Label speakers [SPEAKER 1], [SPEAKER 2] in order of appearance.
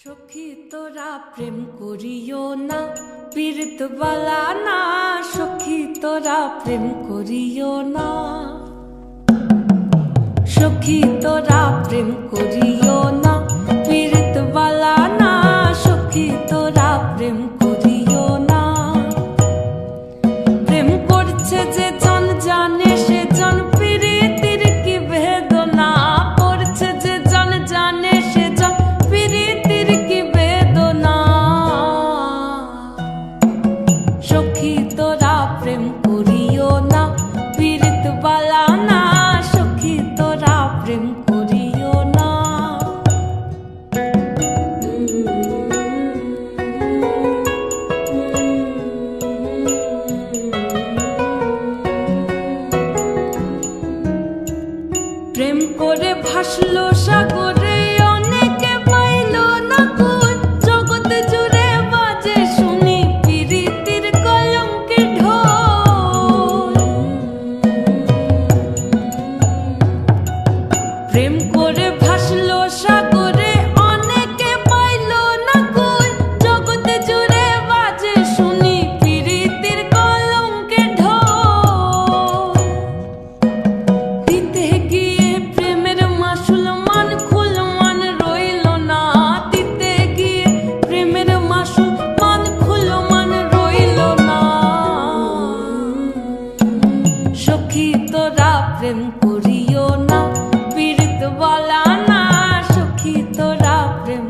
[SPEAKER 1] সখী তোরা প্রেম করিও না, পীড়িত বালা না। সখী তোরা প্রেম করিও না, সখী তোরা প্রেম করিও না, পীড়িত বালা না। সখী তোরা প্রেম করিও না। প্রেম করছে যে জন জানে সে জন পীড়িতির কি বেদনা। করছে যে জন জানে সে জন পীড়িতির কি বেদনা। সখী তোরা প্রেম করিও না, পীড়িত বালা না। সখী তোরা প্রেম করিও না। প্রেম করে ভাসলো সাগরে, অনেকে পাইল না কুল। জগৎ জুড়ে বাজে শুনি পীড়িতির কলঙ্কের ঢোল। প্রেম করে ভাসলো সাগরে, অনেকে পাইল না কুল। জগৎ জুড়ে বাজে শুনি পীড়িতির কলঙ্কের ঢোল। দিতে গিয়ে প্রেমের মাসুল মান খুল মান রইল না। দিতে গিয়ে প্রেমের মাসুল মান খুল মান রইল না। সখী তোরা প্রেম করিও না, পীড়িত বালা না। সখী তোরা প্রেম